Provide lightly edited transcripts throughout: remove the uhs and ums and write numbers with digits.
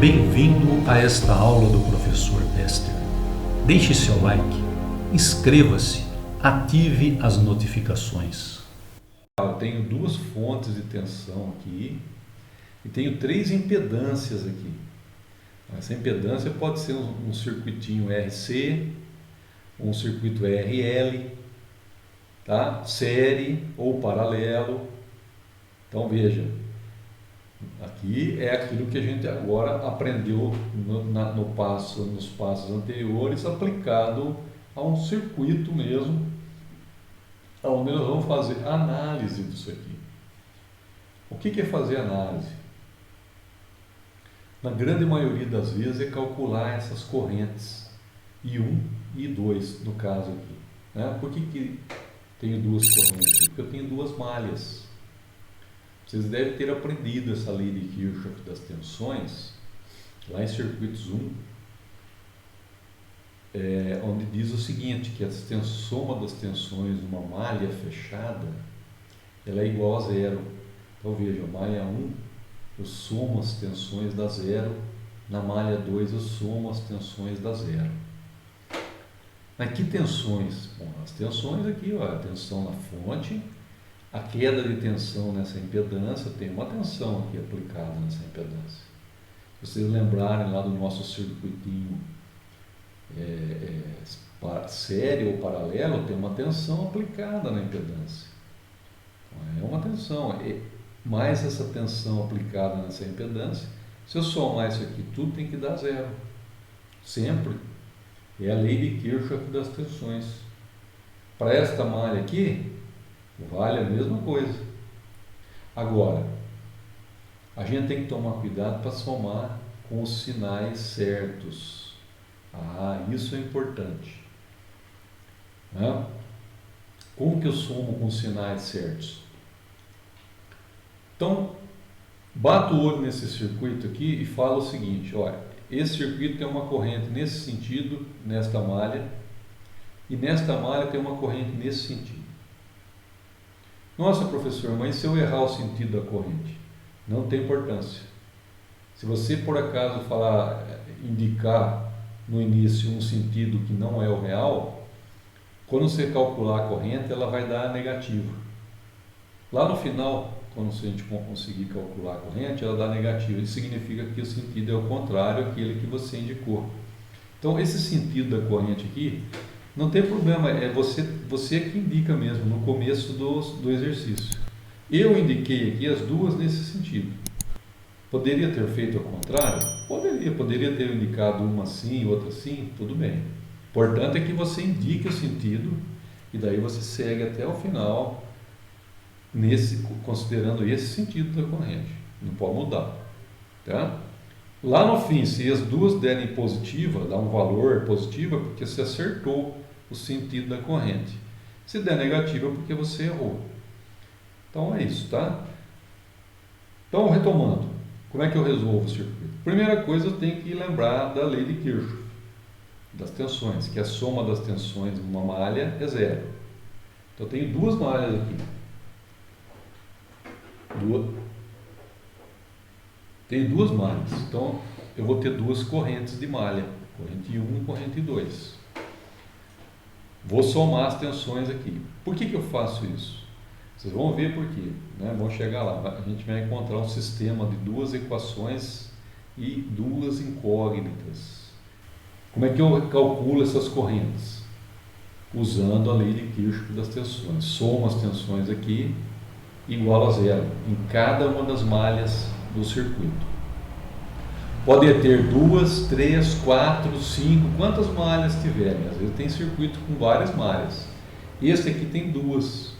Bem-vindo a esta aula do professor Bester. Deixe seu like, inscreva-se, ative as notificações. Eu tenho duas fontes de tensão aqui e tenho três impedâncias aqui. Essa impedância pode ser um circuitinho RC, um circuito RL, tá? Série ou paralelo. Então veja, aqui é aquilo que a gente agora aprendeu nos passos anteriores, aplicado a um circuito mesmo, onde nós vamos fazer análise disso aqui. O que é fazer análise? Na grande maioria das vezes é calcular essas correntes I1 e I2, no caso aqui, né? Por que tenho duas correntes aqui? Porque eu tenho duas malhas. Vocês devem ter aprendido essa lei de Kirchhoff das tensões lá em circuitos 1, onde diz o seguinte, que a soma das tensões de uma malha fechada, ela é igual a zero. Então veja, malha 1, eu somo as tensões da zero, na malha 2 eu somo as tensões da zero. Mas que tensões? Bom, as tensões aqui, ó, a tensão na fonte, a queda de tensão nessa impedância, tem uma tensão aqui aplicada nessa impedância. Se vocês lembrarem lá do nosso circuitinho série ou paralelo, tem uma tensão aplicada na impedância. Então, é uma tensão, mais essa tensão aplicada nessa impedância, se eu somar isso aqui, tudo tem que dar zero. Sempre. É a lei de Kirchhoff das tensões. Para esta malha aqui, vale a mesma coisa. Agora, a gente tem que tomar cuidado para somar com os sinais certos. Isso é importante. Né? Como que eu somo com os sinais certos? Então, bato o olho nesse circuito aqui e falo o seguinte, olha, esse circuito tem uma corrente nesse sentido, nesta malha, e nesta malha tem uma corrente nesse sentido. Nossa, professor, mas se eu errar o sentido da corrente? Não tem importância. Se você, por acaso, indicar no início um sentido que não é o real, quando você calcular a corrente, ela vai dar negativa. Lá no final, quando a gente conseguir calcular a corrente, ela dá negativa. Isso significa que o sentido é o contrário àquele que você indicou. Então, esse sentido da corrente aqui, não tem problema, é você que indica mesmo no começo do exercício. Eu indiquei aqui as duas nesse sentido. Poderia ter feito ao contrário? Poderia ter indicado uma assim, outra assim, tudo bem. Importante é que você indique o sentido e daí você segue até o final, considerando esse sentido da corrente. Não pode mudar. Tá? Lá no fim, se as duas derem positiva, dá um valor positivo, é porque você acertou o sentido da corrente. Se der negativa, é porque você errou. Então é isso, tá? Então, retomando, como é que eu resolvo o circuito? Primeira coisa, eu tenho que lembrar da lei de Kirchhoff, das tensões, que a soma das tensões de uma malha é zero. Então, eu tenho duas malhas aqui. Tenho duas malhas, então eu vou ter duas correntes de malha, corrente 1 e corrente 2. Vou somar as tensões aqui. Por que eu faço isso? Vocês vão ver por quê, né? Vamos chegar lá. A gente vai encontrar um sistema de duas equações e duas incógnitas. Como é que eu calculo essas correntes? Usando a lei de Kirchhoff das tensões. Somo as tensões aqui igual a zero em cada uma das malhas do circuito. Pode ter 2, 3, 4, 5, quantas malhas tiverem. Às vezes tem circuito com várias malhas. Este aqui tem duas,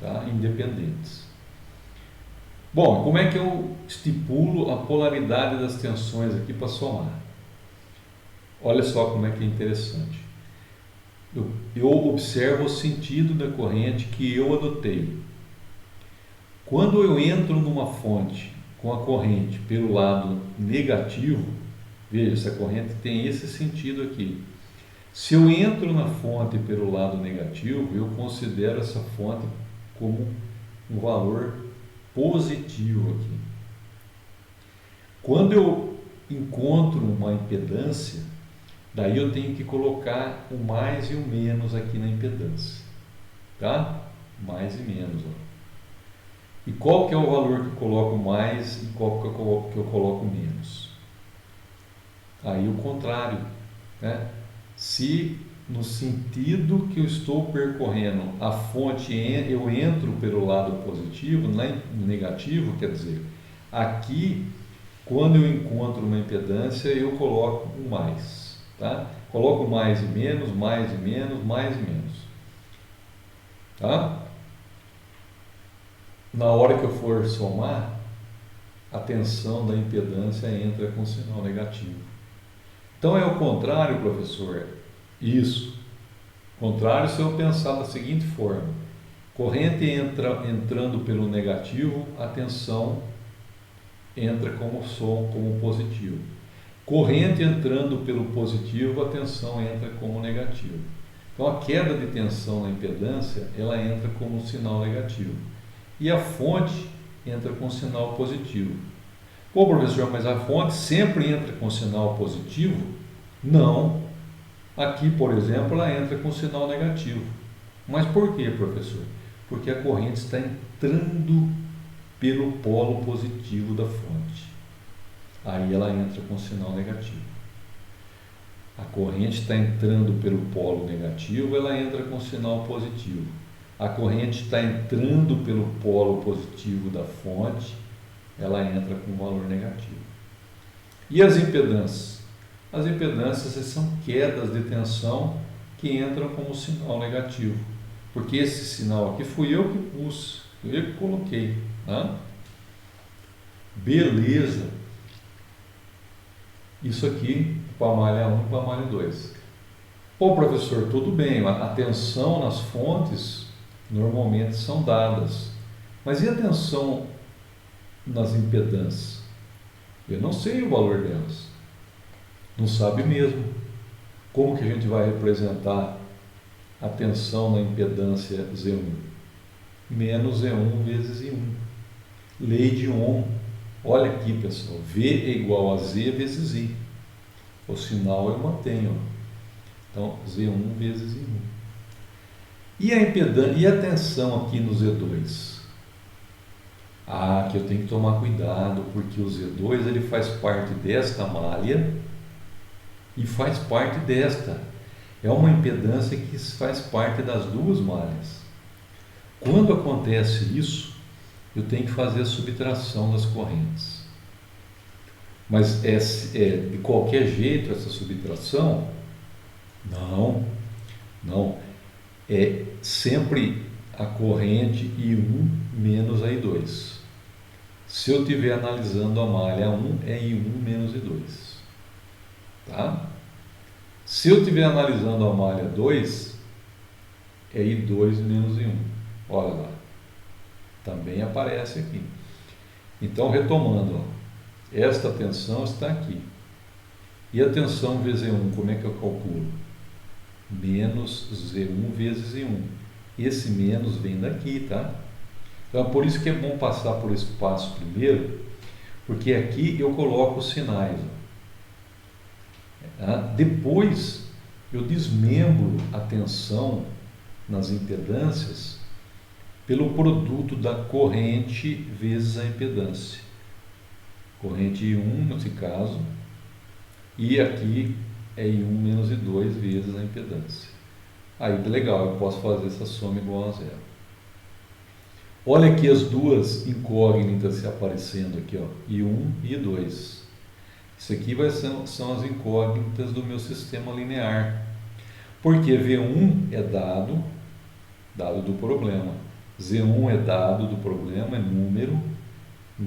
tá? Independentes. Bom, como é que eu estipulo a polaridade das tensões aqui para somar? Olha só como é que é interessante. Eu observo o sentido da corrente que eu adotei. Quando eu entro numa fonte com a corrente pelo lado negativo, veja, essa corrente tem esse sentido aqui. Se eu entro na fonte pelo lado negativo, eu considero essa fonte como um valor positivo aqui. Quando eu encontro uma impedância, daí eu tenho que colocar o mais e o menos aqui na impedância, tá? Mais e menos, ó. E qual que é o valor que eu coloco mais e qual que eu coloco menos? Aí o contrário, né? Se no sentido que eu estou percorrendo a fonte, eu entro pelo lado positivo, no negativo, quer dizer, aqui, quando eu encontro uma impedância, eu coloco um mais, tá? Coloco mais e menos, mais e menos, mais e menos, tá? Na hora que eu for somar, a tensão da impedância entra com sinal negativo. Então é o contrário, professor. Isso. Contrário se eu pensar da seguinte forma: corrente entrando pelo negativo, a tensão entra como positivo. Corrente entrando pelo positivo, a tensão entra como negativo. Então a queda de tensão na impedância, ela entra como sinal negativo. E a fonte entra com sinal positivo. Pô, professor, mas a fonte sempre entra com sinal positivo? Não. Aqui, por exemplo, ela entra com sinal negativo. Mas por quê, professor? Porque a corrente está entrando pelo polo positivo da fonte. Aí ela entra com sinal negativo. A corrente está entrando pelo polo negativo, ela entra com sinal positivo. A corrente está entrando pelo polo positivo da fonte, ela entra com valor negativo. E as impedâncias? As impedâncias são quedas de tensão que entram como sinal negativo, porque esse sinal aqui fui eu que pus, fui eu que coloquei, né? Beleza. Isso aqui para a malha 1 e para a malha 2. Pô, professor, tudo bem, a tensão nas fontes normalmente são dadas, mas e a tensão nas impedâncias? Eu não sei o valor delas. Não sabe mesmo. Como que a gente vai representar a tensão na impedância Z1? Menos Z1 vezes I1. Lei de Ohm. Olha aqui, pessoal. V é igual a Z vezes I. O sinal eu mantenho. Então, Z1 vezes I1. E a impedância, e a tensão aqui no Z2? Ah, que eu tenho que tomar cuidado, porque o Z2 ele faz parte desta malha e faz parte desta. É uma impedância que faz parte das duas malhas. Quando acontece isso, eu tenho que fazer a subtração das correntes. Mas é de qualquer jeito essa subtração? Não. É sempre a corrente I1 menos a I2. Se eu estiver analisando a malha 1, é I1 menos I2. Tá? Se eu estiver analisando a malha 2, é I2 menos I1. Olha lá. Também aparece aqui. Então, retomando, ó, esta tensão está aqui. E a tensão VZ1, como é que eu calculo? Menos Z1 vezes I1. Esse menos vem daqui, tá? Então, é por isso que é bom passar por esse passo primeiro, porque aqui eu coloco os sinais. Depois, eu desmembro a tensão nas impedâncias pelo produto da corrente vezes a impedância. Corrente I1, nesse caso, e aqui é I1 menos I2 vezes a impedância. Aí, legal, eu posso fazer essa soma igual a zero. Olha aqui as duas incógnitas se aparecendo aqui, ó, I1 e I2. Isso aqui são as incógnitas do meu sistema linear. Porque V1 é dado do problema. Z1 é dado do problema, é número e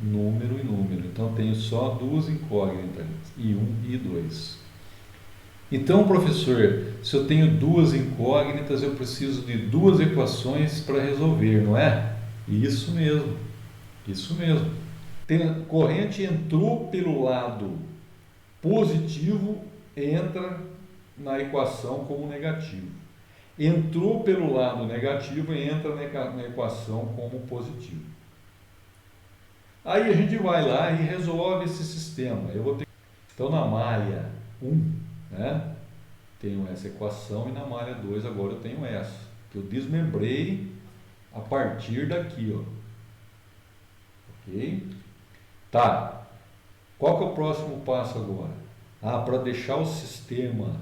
número. Então, eu tenho só duas incógnitas, I1 e I2. Então, professor, se eu tenho duas incógnitas, eu preciso de duas equações para resolver, não é? Isso mesmo. Corrente entrou pelo lado positivo, entra na equação como negativo. Entrou pelo lado negativo e entra na equação como positivo. Aí a gente vai lá e resolve esse sistema. sistema, eu vou ter... Então, na malha 1, né, tenho essa equação, e na malha 2 agora eu tenho essa, que eu desmembrei a partir daqui, ó. Ok? Tá. Qual que é o próximo passo agora? Para deixar o sistema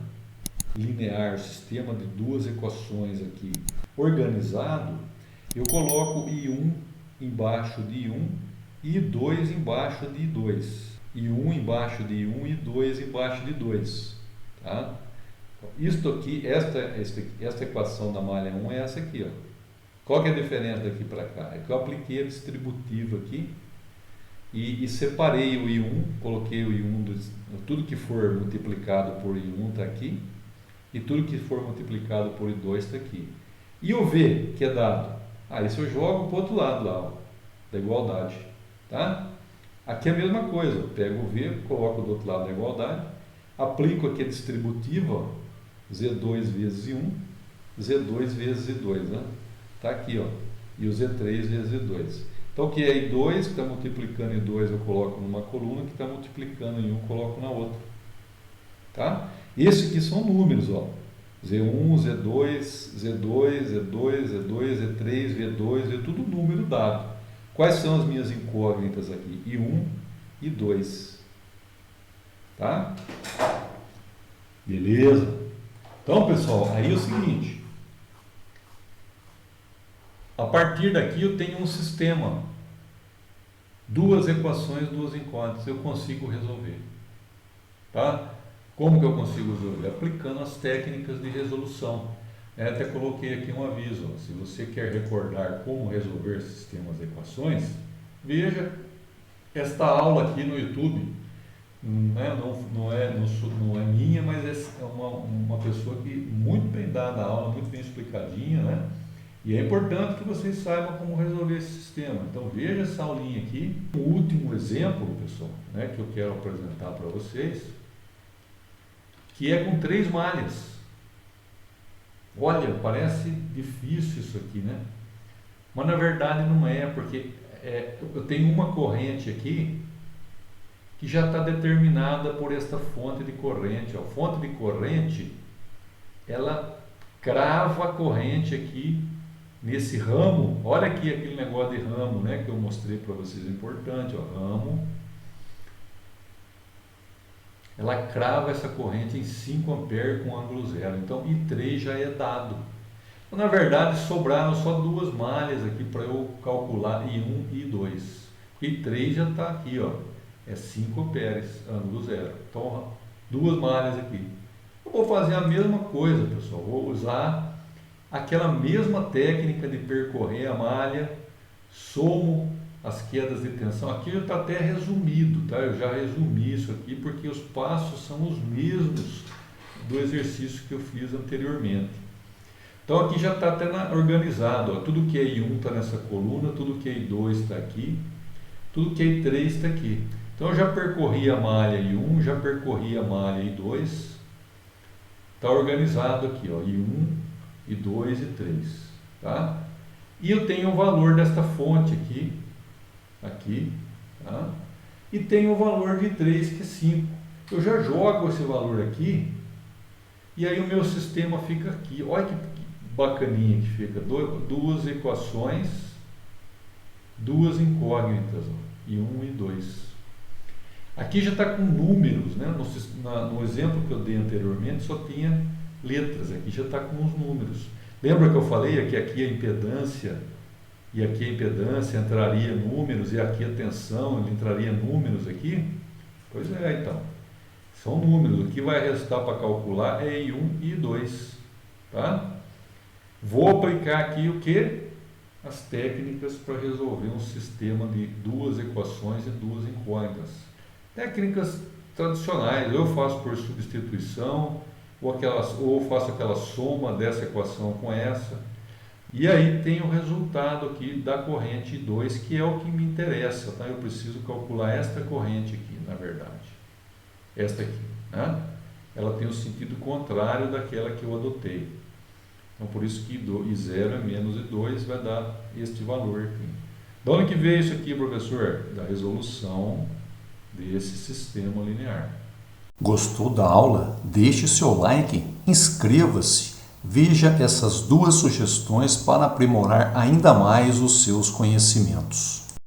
linear, o sistema de duas equações aqui organizado, eu coloco I1 embaixo de I1 e I2 embaixo de I2. I1 embaixo de I1 e I2 embaixo de 2. Tá? Isto aqui, esta equação da malha 1 é essa aqui, ó. Qual que é a diferença daqui para cá? É que eu apliquei a distributiva aqui e separei o I1, coloquei o I1, tudo que for multiplicado por I1 está aqui, e tudo que for multiplicado por I2 está aqui. E o V, que é dado? Isso eu jogo para o outro lado lá, ó, da igualdade. Tá? Aqui é a mesma coisa, eu pego o V, coloco do outro lado da igualdade, aplico aqui a distributiva, ó, Z2 vezes I1, Z2 vezes I2, né? Está aqui, ó, e o Z3 vezes I2. Então, o que é I2, que está multiplicando I2, eu coloco numa coluna, que está multiplicando I1, eu coloco na outra. Tá? Esses aqui são números, ó. Z1, Z2, Z2, Z2, Z2, Z3, V2, é tudo número dado. Quais são as minhas incógnitas aqui? I1 e 2. Tá? Beleza? Então, pessoal, aí é o seguinte. A partir daqui eu tenho um sistema. Duas equações, duas incógnitas. Eu consigo resolver. Tá? Como que eu consigo resolver? Aplicando as técnicas de resolução. Até coloquei aqui um aviso. Ó. Se você quer recordar como resolver sistemas de equações, veja esta aula aqui no YouTube. Não é minha, mas é uma pessoa que muito bem dada a aula, muito bem explicadinha, né? E é importante que vocês saibam como resolver esse sistema. Então veja essa aulinha aqui. O último exemplo, pessoal, né, que eu quero apresentar para vocês, que é com 3 malhas. Olha, parece difícil isso aqui, né? Mas na verdade não é, porque eu tenho uma corrente aqui que já está determinada por esta fonte de corrente. A fonte de corrente, ela crava a corrente aqui nesse ramo. Olha aqui aquele negócio de ramo, né, que eu mostrei para vocês, é importante, ó, ramo. Ela crava essa corrente em 5 amperes com ângulo zero. Então, I3 já é dado. Então, na verdade, sobraram só 2 malhas aqui para eu calcular I1 e I2. I3 já está aqui, ó, é 5 amperes, ângulo zero. Então, 2 malhas aqui. Eu vou fazer a mesma coisa, pessoal. Vou usar aquela mesma técnica de percorrer a malha, somo as quedas de tensão. Aqui já está até resumido, tá? Eu já resumi isso aqui porque os passos são os mesmos do exercício que eu fiz anteriormente. Então aqui já está até organizado, ó. Tudo que é I1 está nessa coluna, tudo que é I2 está aqui, tudo que é I3 está aqui. Então eu já percorri a malha I1, já percorri a malha I2, está organizado aqui, ó, I1, I2 e 3, tá? E eu tenho o valor desta fonte aqui, tá? E tenho o valor de 3, que é 5. Eu já jogo esse valor aqui, e aí o meu sistema fica aqui. Olha que bacaninha que fica. 2 equações, 2 incógnitas, ó, I1 e 2. Aqui já está com números, né? No exemplo que eu dei anteriormente só tinha letras, aqui já está com os números. Lembra que eu falei que aqui a impedância, e aqui a impedância entraria números, e aqui a tensão entraria números aqui? Pois é, então. São números. O que vai restar para calcular é I1 e I2. Tá? Vou aplicar aqui o que? As técnicas para resolver um sistema de 2 equações e 2 incógnitas. Técnicas tradicionais. Eu faço por substituição, ou faço aquela soma dessa equação com essa. E aí tem o resultado aqui da corrente 2, que é o que me interessa, tá? Eu preciso calcular esta corrente aqui, na verdade. Esta aqui, né? Ela tem o sentido contrário daquela que eu adotei. Então, por isso que I0 é menos I2, vai dar este valor aqui. De onde que veio isso aqui, professor? Da resolução desse sistema linear. Gostou da aula? Deixe seu like, inscreva-se, veja essas duas sugestões para aprimorar ainda mais os seus conhecimentos.